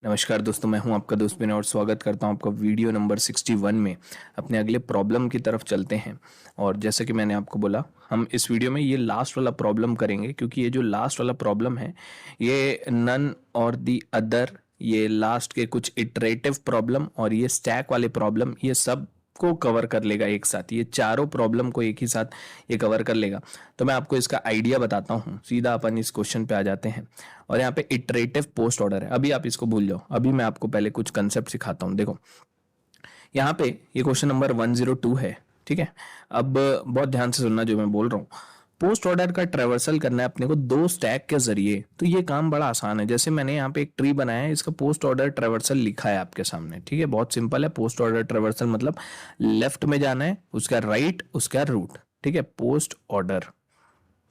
नमस्कार दोस्तों, मैं हूं आपका दोस्त विनय और स्वागत करता हूं आपका वीडियो नंबर 61 में। अपने अगले प्रॉब्लम की तरफ चलते हैं। और जैसे कि मैंने आपको बोला, हम इस वीडियो में ये लास्ट वाला प्रॉब्लम करेंगे, क्योंकि ये जो लास्ट वाला प्रॉब्लम है ये नन और दी अदर, ये लास्ट के कुछ इटरेटिव प्रॉब्लम और ये स्टैक वाले प्रॉब्लम, ये सब को कवर कर लेगा एक साथ। ये चारों प्रॉब्लम को एक ही साथ ये कवर कर लेगा। तो मैं आपको इसका आइडिया बताता हूँ, सीधा अपन इस क्वेश्चन पे आ जाते हैं। और यहाँ पे इटरेटिव पोस्ट ऑर्डर है, अभी आप इसको भूल जाओ, अभी मैं आपको पहले कुछ कंसेप्ट सिखाता हूँ। देखो यहाँ पे ये क्वेश्चन नंबर 102 है, ठीक है। अब बहुत ध्यान से सुनना जो मैं बोल रहा हूँ। पोस्ट ऑर्डर का ट्रेवर्सल करना है अपने को दो स्टैक के जरिए, तो ये काम बड़ा आसान है। जैसे मैंने यहाँ पे एक ट्री बनाया है, इसका पोस्ट ऑर्डर ट्रेवर्सल लिखा है आपके सामने, ठीक है। बहुत सिंपल है। पोस्ट ऑर्डर ट्रेवर्सल मतलब लेफ्ट में जाना है, उसका राइट, उसका रूट, ठीक है। पोस्ट ऑर्डर,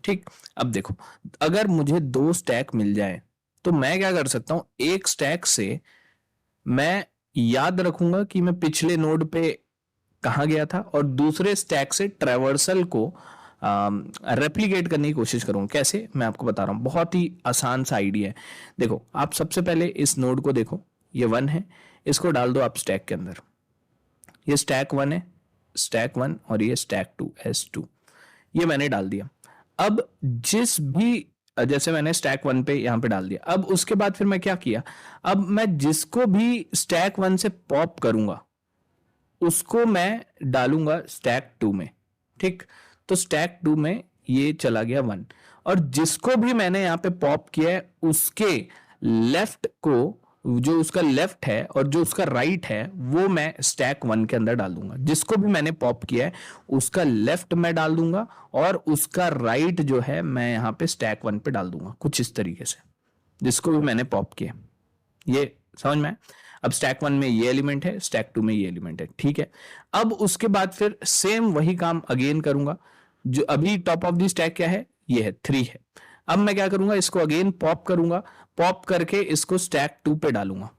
ठीक। अब देखो, अगर मुझे दो स्टैक मिल जाए तो मैं क्या कर सकता हूं, एक स्टैक से मैं याद रखूंगा कि मैं पिछले नोड पे कहां गया था, और दूसरे स्टैक से ट्रेवर्सल को रेप्लिकेट करने की कोशिश करूंगा। कैसे, मैं आपको बता रहा हूं, बहुत ही आसान सा आइडिया है। देखो, आप सबसे पहले इस नोड को देखो, ये 1 है, इसको डाल दो आप स्टैक के अंदर। ये स्टैक 1 है, स्टैक 1, और ये स्टैक 2 S2, ये मैंने डाल दिया। अब जिस भी, जैसे मैंने स्टैक 1 पे यहां पे डाल दिया, अब उसके बाद फिर मैं क्या किया, अब मैं जिसको भी स्टैक 1 से पॉप करूंगा उसको मैं डालूंगा स्टैक 2 में, ठीक। तो स्टैक 2 में ये चला गया 1, और जिसको भी मैंने यहां पे पॉप किया है उसके लेफ्ट को, जो उसका लेफ्ट है और जो उसका राइट है, वो मैं स्टैक 1 के अंदर डाल दूंगा। जिसको भी मैंने पॉप किया है उसका लेफ्ट मैं डाल दूंगा, और उसका राइट जो है मैं यहां पे स्टैक 1 पे डाल दूंगा, कुछ इस तरीके से। जिसको भी मैंने पॉप किया, ये समझ में आया? अब स्टैक 1 में ये एलिमेंट है, स्टैक 2 में ये एलिमेंट है, ठीक है। अब उसके बाद फिर सेम वही काम अगेन करूंगा। जो अभी टॉप ऑफ द स्टैक क्या है, ये है 3 है। अब मैं क्या करूंगा, इसको अगेन पॉप करूंगा, पॉप करके इसको स्टैक 2 पे डालूंगा।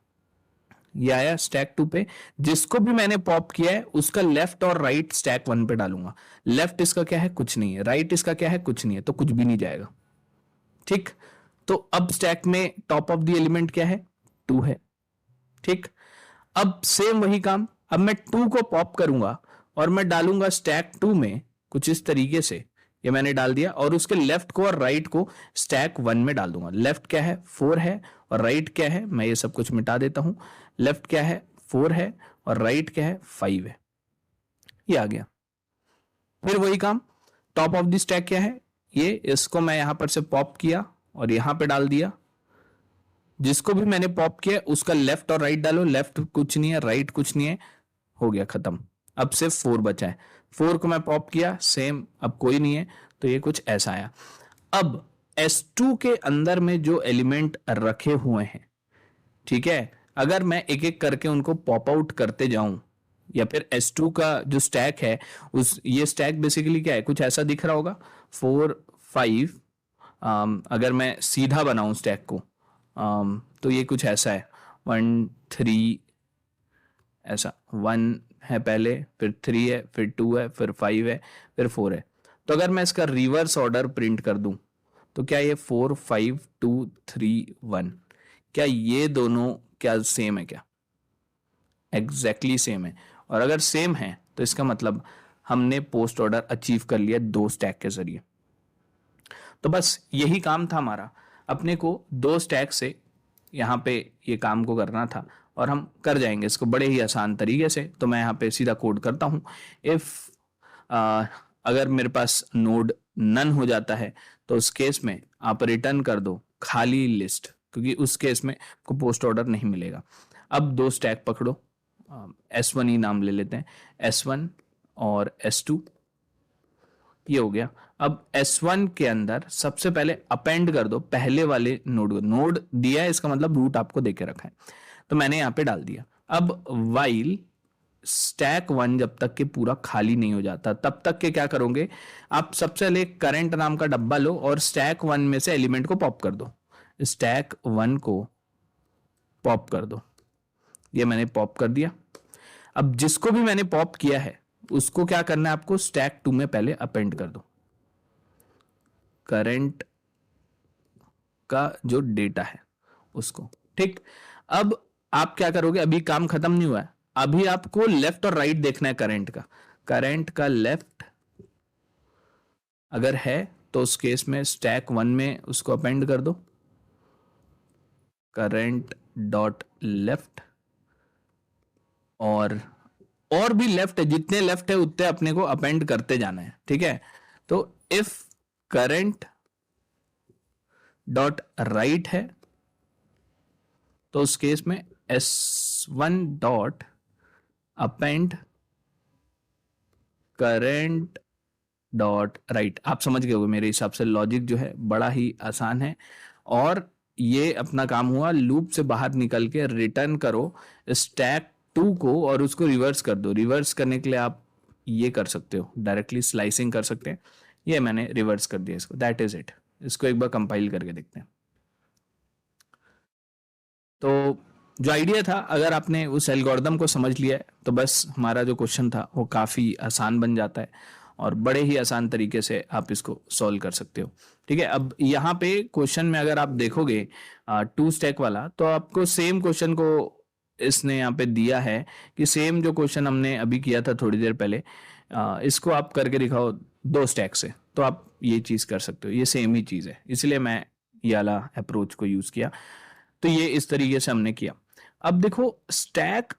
ये आया स्टैक 2 पे। जिसको भी मैंने पॉप किया है उसका लेफ्ट और राइट स्टैक 1 पे डालूंगा। लेफ्ट इसका क्या है, कुछ नहीं है। राइट इसका क्या है, कुछ नहीं है, तो कुछ भी नहीं जाएगा, ठीक। तो अब स्टैक में टॉप ऑफ द एलिमेंट क्या है, 2 है, ठीक। अब सेम वही काम, अब मैं 2 को पॉप करूंगा और मैं डालूंगा स्टैक 2 में, कुछ इस तरीके से। ये मैंने डाल दिया, और उसके लेफ्ट को और राइट को स्टैक 1 में डाल दूंगा। लेफ्ट क्या है, 4 है, और राइट क्या है, मैं ये सब कुछ मिटा देता हूं। लेफ्ट क्या है, 4 है, और राइट क्या है, 5 है। ये आ गया। फिर वही काम, टॉप ऑफ द स्टैक क्या है, ये, इसको मैं यहां पर से पॉप किया और यहां पे डाल दिया। जिसको भी मैंने पॉप किया उसका लेफ्ट और राइट डालो। लेफ्ट कुछ नहीं है, राइट कुछ नहीं है, हो गया खत्म। अब सिर्फ 4 बचा है। 4 को मैं पॉप किया, सेम, अब कोई नहीं है, तो ये कुछ ऐसा आया। अब S2 के अंदर में जो एलिमेंट रखे हुए हैं, ठीक है, अगर मैं एक एक करके उनको पॉप आउट करते जाऊं, या फिर S2 का जो स्टैक है, उस, ये स्टैक बेसिकली क्या है, कुछ ऐसा दिख रहा होगा, 4 5। अगर मैं सीधा बनाऊं स्टैक को, तो ये कुछ ऐसा है, 1 3, ऐसा 1 है पहले, फिर 3 है, फिर 2 है, फिर 5 है, फिर 4 है। तो अगर मैं इसका रिवर्स ऑर्डर प्रिंट कर दूं, तो क्या ये 4 5 2 3 1, क्या ये दोनों क्या सेम है क्या? एग्जैक्टली सेम है। और अगर सेम है तो इसका मतलब हमने पोस्ट ऑर्डर अचीव कर लिया दो स्टैक के जरिए। तो बस यही काम था हमारा, अपने को दो स्टैक से यहाँ पे ये काम को करना था, और हम कर जाएंगे इसको बड़े ही आसान तरीके से। तो मैं यहाँ पे सीधा कोड करता हूँ। इफ अगर मेरे पास नोड नन हो जाता है तो उस केस में आप रिटर्न कर दो खाली लिस्ट, क्योंकि उस केस में आपको पोस्ट ऑर्डर नहीं मिलेगा। अब दो स्टैक पकड़ो, S1 ही नाम ले लेते हैं, S1 और S2, ये हो गया। अब S1 के अंदर सबसे पहले अपेंड कर दो पहले वाले नोड को। नोड दिया है, इसका मतलब रूट आपको देके रखा है, तो मैंने यहां पे डाल दिया। अब वाइल स्टैक 1 जब तक के पूरा खाली नहीं हो जाता, तब तक के क्या करोगे, आप सबसे पहले करंट नाम का डब्बा लो और स्टैक 1 में से एलिमेंट को पॉप कर दो। स्टैक 1 को पॉप कर दो, ये मैंने पॉप कर दिया। अब जिसको भी मैंने पॉप किया है उसको क्या करना है, आपको स्टैक 2 में पहले अपेंड कर दो, करंट का जो डेटा है उसको, ठीक। अब आप क्या करोगे, अभी काम खत्म नहीं हुआ है, अभी आपको लेफ्ट और राइट देखना है करंट का। करंट का लेफ्ट अगर है तो उस केस में स्टैक 1 में उसको अपेंड कर दो, करंट डॉट लेफ्ट। और भी लेफ्ट है, जितने लेफ्ट है उतने अपने को अपेंड करते जाना है, ठीक है। तो इफ करंट डॉट राइट है तो उस केस में S1 dot append current dot right. आप समझ गए होंगे, मेरे हिसाब से लॉजिक जो है बड़ा ही आसान है। और ये अपना काम हुआ, लूप से बाहर निकल के रिटर्न करो स्टैक 2 को और उसको रिवर्स कर दो। रिवर्स करने के लिए आप ये कर सकते हो, डायरेक्टली स्लाइसिंग कर सकते हैं। ये मैंने रिवर्स कर दिया इसको, दैट इज इट। इसको एक बार कंपाइल करके देखते हैं। तो जो आइडिया था, अगर आपने उस एल्गोरिदम को समझ लिया है तो बस हमारा जो क्वेश्चन था वो काफ़ी आसान बन जाता है और बड़े ही आसान तरीके से आप इसको सॉल्व कर सकते हो, ठीक है। अब यहाँ पे क्वेश्चन में अगर आप देखोगे 2 स्टैक वाला, तो आपको सेम क्वेश्चन को इसने यहाँ पे दिया है कि सेम जो क्वेश्चन हमने अभी किया था थोड़ी देर पहले, इसको आप करके दिखाओ 2 स्टैक से, तो आप ये चीज़ कर सकते हो। ये सेम ही चीज़ है, इसलिए मैं ये वाला अप्रोच को यूज़ किया। तो ये इस तरीके से हमने किया। अब देखो स्टैक,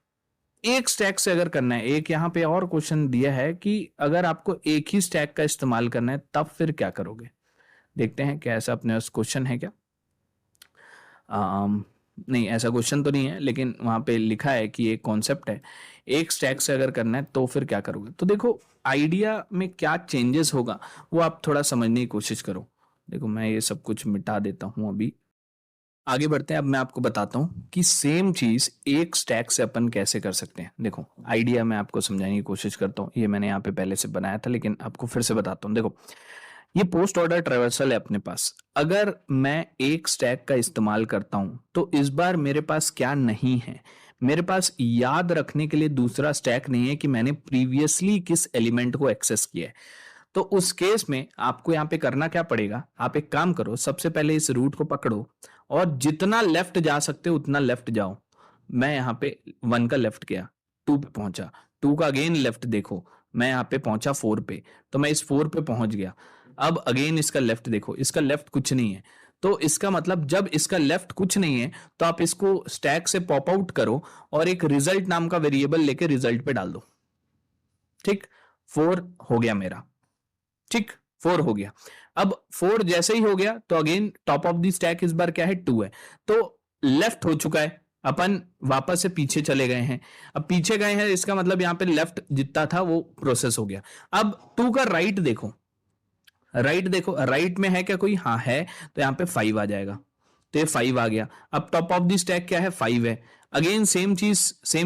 एक स्टैक से अगर करना है, एक यहाँ पे और क्वेश्चन दिया है कि अगर आपको एक ही स्टैक का इस्तेमाल करना है तब फिर क्या करोगे। देखते हैं क्या ऐसा अपने पास क्वेश्चन है क्या। नहीं, ऐसा क्वेश्चन तो नहीं है, लेकिन वहां पे लिखा है कि एक कॉन्सेप्ट है, एक स्टैक से अगर करना है तो फिर क्या करोगे। तो देखो आइडिया में क्या चेंजेस होगा वो आप थोड़ा समझने की कोशिश करो। देखो मैं ये सब कुछ मिटा देता हूं अभी, आगे बढ़ते हैं। अब मैं आपको बताता हूं कि सेम चीज एक स्टैक से अपन कैसे कर सकते हैं। देखो आइडिया मैं आपको समझाने की कोशिश करता हूं, ये मैंने यहाँ पे पहले से बनाया था लेकिन आपको फिर से बताता हूं। देखो ये पोस्ट ऑर्डर ट्रेवर्सल है अपने पास। अगर मैं एक स्टैक का इस्तेमाल करता हूं तो इस बार मेरे पास क्या नहीं है, मेरे पास याद रखने के लिए दूसरा स्टैक नहीं है कि मैंने प्रीवियसली किस एलिमेंट को एक्सेस किया है। तो उस केस में आपको यहाँ पे करना क्या पड़ेगा, आप एक काम करो, सबसे पहले इस रूट को पकड़ो और जितना लेफ्ट जा सकते हो उतना लेफ्ट जाओ। मैं यहाँ पे 1 का लेफ्ट किया, 2 पे पहुंचा, 2 का अगेन लेफ्ट देखो, मैं यहाँ पे पहुंचा 4 पे, तो मैं इस 4 पे पहुंच गया। अब अगेन इसका लेफ्ट देखो, इसका लेफ्ट कुछ नहीं है। तो इसका मतलब जब इसका लेफ्ट कुछ नहीं है तो आप इसको स्टैक से पॉप आउट करो और एक रिजल्ट नाम का वेरिएबल लेके रिजल्ट पे डाल दो। ठीक, 4 हो गया मेरा, ठीक 4 हो गया। अब 4 जैसे ही हो गया तो again top of the stack इस बार क्या है, 2 है, तो लेफ्ट हो चुका है। अपन वापस से पीछे चले गए हैं। अब पीछे गए हैं इसका मतलब यहां पे लेफ्ट जितना था वो प्रोसेस हो गया। अब 2 का राइट देखो, राइट देखो, राइट में है क्या कोई, हाँ है, तो यहाँ पे 5 आ जाएगा, तो ये 5 आ गया। अब टॉप ऑफ द स्टैक क्या है, 5 है। अगेन सेम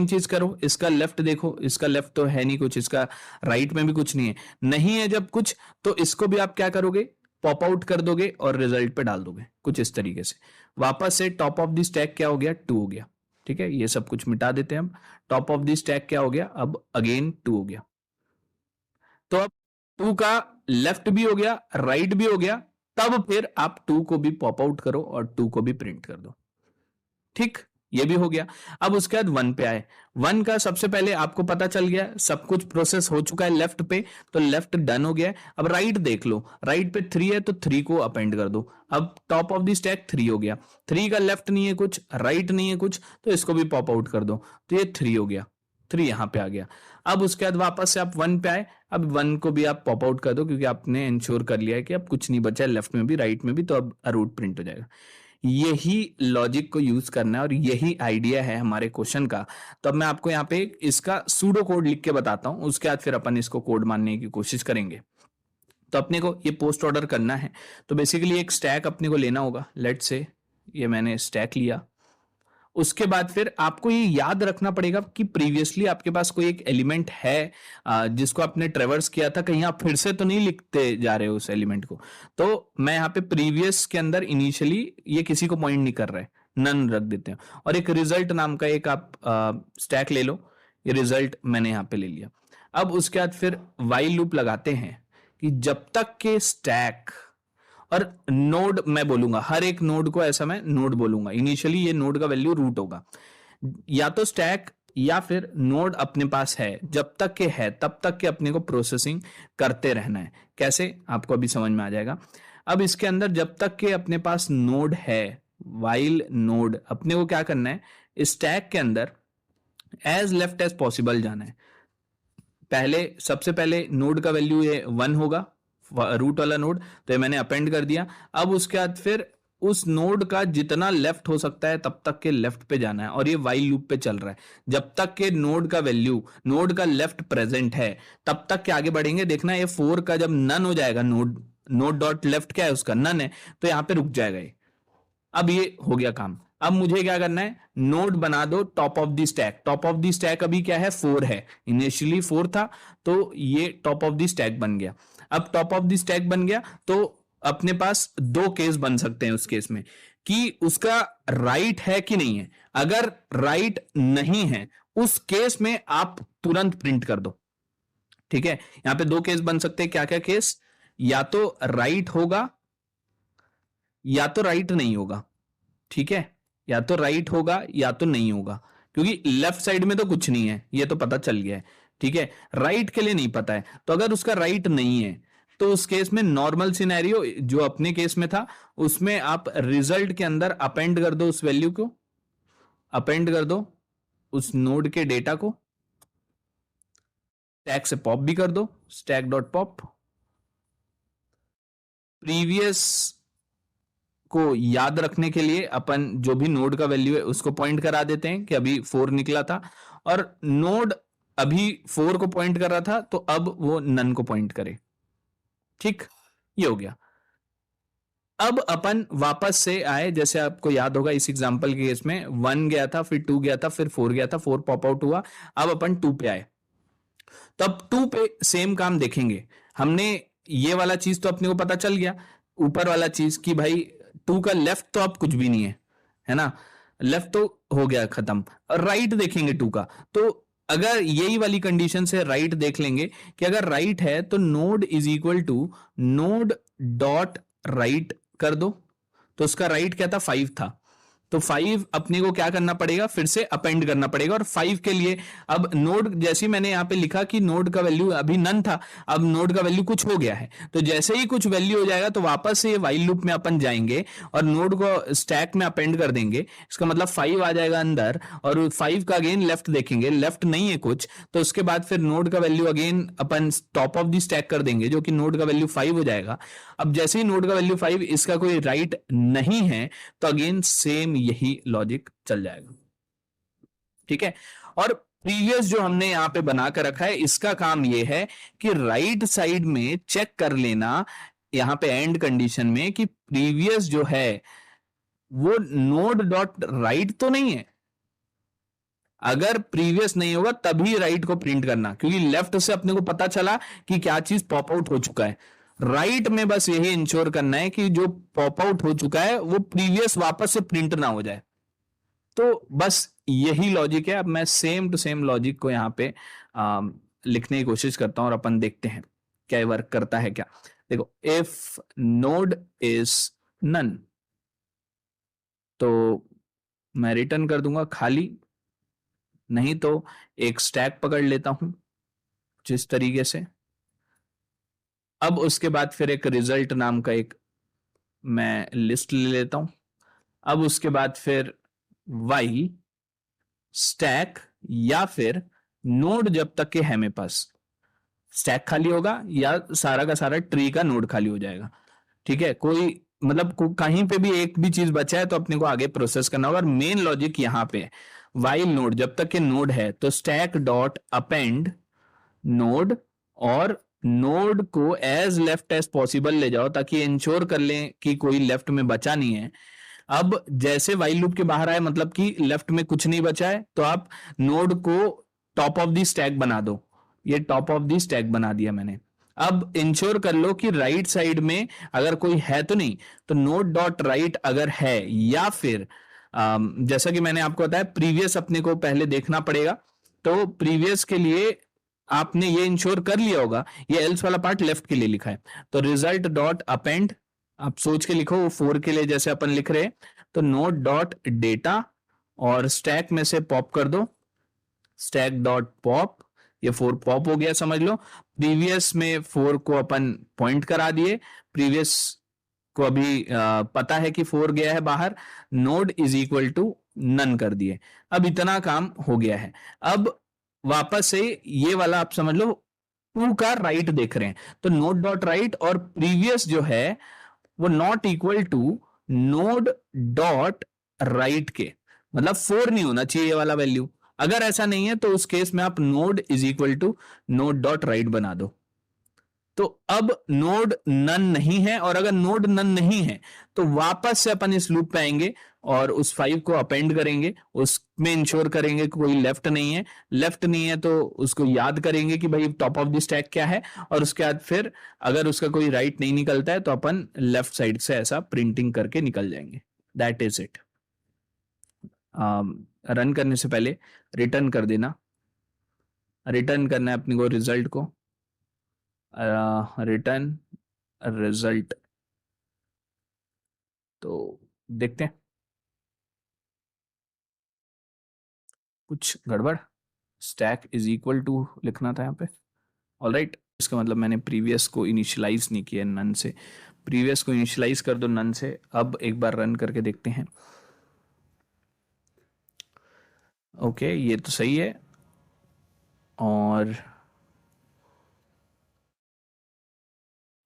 चीज करो, इसका लेफ्ट देखो, इसका लेफ्ट तो है नहीं कुछ, इसका राइट में भी कुछ नहीं है। नहीं है जब कुछ, तो इसको भी आप क्या करोगे, पॉप आउट कर दोगे और रिजल्ट पे डाल दोगे कुछ इस तरीके से। वापस से टॉप ऑफ द स्टैक क्या हो गया, 2 हो गया, ठीक है। ये सब कुछ मिटा देते हैं हम। टॉप ऑफ द स्टैक क्या हो गया, अब अगेन 2 हो गया। तो अब 2 का लेफ्ट भी हो गया, राइट भी हो गया, तब फिर आप 2 को भी पॉप आउट करो और 2 को भी प्रिंट कर दो। ठीक, ये भी हो गया। अब उसके बाद 1 पे आए, 1 का सबसे पहले आपको पता चल गया सब कुछ प्रोसेस हो चुका है लेफ्ट पे, तो लेफ्ट डन हो गया। अब राइट देख लो, राइट पे 3 है तो 3 को अपेंड कर दो। अब टॉप ऑफ द स्टैक 3 हो गया, 3 का लेफ्ट नहीं है कुछ, राइट नहीं है कुछ, तो इसको भी पॉप आउट कर दो, तो ये 3 हो गया, 3 यहां पे आ गया। अब उसके बाद वापस से आप 1 पे आए, अब 1 को भी आप पॉप आउट कर दो क्योंकि आपने इंश्योर कर लिया है कि अब कुछ नहीं बचा है लेफ्ट में भी राइट में भी, तो अब रूट प्रिंट हो जाएगा। यही लॉजिक को यूज करना है और यही आइडिया है हमारे क्वेश्चन का। तो अब मैं आपको यहाँ पे इसका सूडो कोड लिख के बताता हूं, उसके बाद फिर अपन इसको कोड मानने की कोशिश करेंगे। तो अपने को ये पोस्ट ऑर्डर करना है, तो बेसिकली एक स्टैक अपने को लेना होगा। लेट से ये मैंने स्टैक लिया, उसके बाद फिर आपको ये याद रखना पड़ेगा कि प्रीवियसली आपके पास कोई एक एलिमेंट है जिसको आपने ट्रेवर्स किया था, कहीं आप फिर से तो नहीं लिखते जा रहे हो उस एलिमेंट को। तो मैं यहाँ पे प्रीवियस के अंदर इनिशियली ये किसी को पॉइंट नहीं कर रहा है, नन रख देते हैं। और एक रिजल्ट नाम का एक आप स्टैक ले लो, ये रिजल्ट मैंने यहाँ पे ले लिया। अब उसके बाद फिर वाइल लूप लगाते हैं कि जब तक के स्टैक और नोड मैं बोलूंगा, हर एक नोड को ऐसा मैं नोड बोलूंगा, इनिशियली ये नोड का वैल्यू रूट होगा। या तो स्टैक या फिर नोड अपने पास है, जब तक के है तब तक के अपने को प्रोसेसिंग करते रहना है। कैसे, आपको अभी समझ में आ जाएगा। अब इसके अंदर जब तक के अपने पास नोड है, वाइल नोड, अपने को क्या करना है, स्टैक के अंदर एज लेफ्ट एज पॉसिबल जाना है। पहले सबसे पहले नोड का वैल्यू ये 1 होगा, रूट वाला नोड, तो ये मैंने अपेंड कर दिया। अब उसके बाद फिर उस नोड का जितना लेफ्ट हो सकता है तब तक के लेफ्ट पे जाना है, और ये वाइल लूप पे चल रहा है। जब तक के नोड का वैल्यू, नोड का लेफ्ट प्रेजेंट है, तब तक के आगे बढ़ेंगे। देखना ये 4 का जब नन हो जाएगा, नोड डॉट लेफ्ट क्या है उसका, नन है, तो यहां पे रुक जाएगा ये। अब ये हो गया काम। अब मुझे क्या करना है, नोड बना दो top of the stack. Top of the stack अभी क्या है, 4 है, इनिशियली 4 था, तो ये टॉप ऑफ द स्टैक बन गया। अब टॉप ऑफ द स्टैक बन गया तो अपने पास दो केस बन सकते हैं उस केस में, कि उसका राइट है कि नहीं है। अगर राइट नहीं है, उस केस में आप तुरंत प्रिंट कर दो। ठीक है, यहां पे दो केस बन सकते हैं। क्या क्या केस, या तो राइट होगा या तो राइट नहीं होगा। ठीक है, या तो राइट होगा या तो नहीं होगा, क्योंकि लेफ्ट साइड में तो कुछ नहीं है, ये तो पता चल गया है। ठीक है, राइट के लिए नहीं पता है, तो अगर उसका राइट नहीं है तो उस केस में नॉर्मल सिनेरियो जो अपने केस में था, उसमें आप रिजल्ट के अंदर अपेंड कर दो उस वैल्यू को, अपेंड कर दो उस नोड के डेटा को, स्टैक से पॉप भी कर दो, स्टैक डॉट पॉप। प्रीवियस को याद रखने के लिए अपन जो भी नोड का वैल्यू है उसको पॉइंट करा देते हैं कि अभी 4 निकला था, और नोड अभी 4 को पॉइंट कर रहा था, तो अब वो नन को पॉइंट करे। ठीक, ये हो गया। अब अपन वापस से आए, जैसे आपको याद होगा इस एग्जांपल के केस में 1 गया था, फिर 2 गया था, फिर 4 गया था, 4 पॉप आउट हुआ। अब अपन 2 पे आए, तो अब 2 पे सेम काम देखेंगे। हमने ये वाला चीज तो अपने को पता चल गया, ऊपर वाला चीज कि भाई 2 का लेफ्ट तो अब कुछ भी नहीं है ना, लेफ्ट तो हो गया खत्म। और राइट देखेंगे 2 का, तो अगर यही वाली कंडीशन से राइट देख लेंगे कि अगर राइट है तो node is equal to node dot right कर दो। तो उसका राइट क्या था, 5 था, तो 5 अपने को क्या करना पड़ेगा, फिर से अपेंड करना पड़ेगा। और 5 के लिए अब नोड, जैसे मैंने यहां पे लिखा कि नोड का वैल्यू अभी नन था, अब नोड का वैल्यू कुछ हो गया है, तो जैसे ही कुछ वैल्यू हो जाएगा तो वापस से ये वाइल लूप में अपन जाएंगे और नोड को स्टैक में अपेंड कर देंगे। इसका मतलब 5 आ जाएगा अंदर, और 5 का अगेन लेफ्ट देखेंगे, लेफ्ट नहीं है कुछ, तो उसके बाद फिर नोड का value again upon top of the stack कर देंगे, जो कि नोड का वैल्यू 5 हो जाएगा। अब जैसे ही नोड का वैल्यू 5, इसका कोई राइट नहीं है, तो अगेन सेम यही लॉजिक चल जाएगा। ठीक है, और प्रीवियस जो हमने यहां पे बना कर रखा है, इसका काम यह है कि राइट साइड में चेक कर लेना, यहां पे एंड कंडीशन में, कि प्रीवियस जो है वो नोड डॉट राइट तो नहीं है। अगर प्रीवियस नहीं होगा तभी राइट को प्रिंट करना, क्योंकि लेफ्ट से अपने को पता चला कि क्या चीज पॉप आउट हो चुका है। राइट में बस यही इंश्योर करना है कि जो पॉप आउट हो चुका है वो प्रीवियस वापस से प्रिंट ना हो जाए। तो बस यही लॉजिक है। अब मैं सेम टू सेम लॉजिक को यहां पे लिखने की कोशिश करता हूं और अपन देखते हैं क्या वर्क करता है क्या। देखो, इफ नोड इज नन, तो मैं रिटर्न कर दूंगा खाली, नहीं तो एक स्टैक पकड़ लेता हूं जिस तरीके से। अब उसके बाद फिर एक रिजल्ट नाम का एक मैं लिस्ट ले लेता हूं। अब उसके बाद फिर वाइल स्टैक, या फिर नोड जब तक के है मेरे पास, स्टैक खाली होगा या सारा का सारा ट्री का नोड खाली हो जाएगा। ठीक है, कोई मतलब कहीं पे भी एक भी चीज बचा है तो अपने को आगे प्रोसेस करना होगा। और मेन लॉजिक यहां पे वाइल नोड जब तक के नोड है तो स्टैक डॉट अपेंड नोड, और नोड को एज लेफ्ट एज पॉसिबल ले जाओ ताकि इंश्योर कर लें कि कोई लेफ्ट में बचा नहीं है। अब जैसे वाइल लूप के बाहर आए, मतलब कि लेफ्ट में कुछ नहीं बचा है, तो आप नोड को टॉप ऑफ द स्टैक बना दो। ये टॉप ऑफ द स्टैक बना दिया मैंने। अब इंश्योर कर लो कि राइट साइड में अगर कोई है तो नहीं, तो नोड डॉट राइट अगर है, या फिर जैसा कि मैंने आपको बताया प्रीवियस अपने को पहले देखना पड़ेगा। तो प्रीवियस के लिए आपने ये इंश्योर कर लिया होगा, ये एल्स वाला पार्ट लेफ्ट के लिए लिखा है, तो रिजल्ट डॉट अपेंड, आप सोच के लिखो 4 के लिए जैसे अपन लिख रहे हैं, तो नोड डॉट डेटा और स्टैक में से पॉप कर दो, स्टैक डॉट पॉप, ये 4 पॉप हो गया समझ लो। प्रीवियस में 4 को अपन पॉइंट करा दिए, प्रीवियस को अभी पता है कि 4 गया है बाहर, node is equal to none कर दिए। अब इतना काम हो गया है। अब वापस से ये वाला आप समझ लो 2 का राइट देख रहे हैं, तो नोड डॉट राइट और प्रीवियस जो है वो not equal to node dot right के, मतलब 4 नहीं होना चाहिए ये वाला वैल्यू। अगर ऐसा नहीं है तो उस केस में आप node is equal to node dot right बना दो। तो अब नोड नन नहीं है, और अगर नोड नन नहीं है तो वापस से अपन इस लूप पे आएंगे और उस 5 को अपेंड करेंगे, उसमें इंश्योर करेंगे कि कोई लेफ्ट नहीं है। लेफ्ट नहीं है तो उसको याद करेंगे कि भाई टॉप ऑफ द स्टैक क्या है, और उसके बाद फिर अगर उसका कोई राइट नहीं निकलता है तो अपन लेफ्ट साइड से ऐसा प्रिंटिंग करके निकल जाएंगे। That is it. रन करने से पहले रिटर्न कर देना, रिटर्न करना है अपने को रिजल्ट को, रिटर्न रिजल्ट। तो देखते हैं कुछ गड़बड़, स्टैक इज इक्वल टू लिखना था यहाँ पे। ऑलराइट, इसका मतलब मैंने प्रीवियस को इनिशियलाइज नहीं किया नन से, प्रीवियस को इनिशियलाइज कर दो नन से। अब एक बार रन करके देखते हैं। ओके, ये तो सही है। और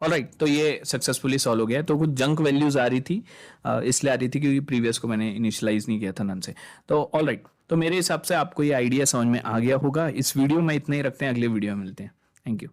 ऑलराइट, तो ये सक्सेसफुली सॉल्व हो गया है। तो कुछ जंक वैल्यूज आ रही थी, इसलिए आ रही थी क्योंकि प्रीवियस को मैंने इनिशियलाइज नहीं किया था नन से। तो ऑलराइट, तो मेरे हिसाब से आपको ये आइडिया समझ में आ गया होगा। इस वीडियो में इतना ही रखते हैं, अगले वीडियो में मिलते हैं। Thank you.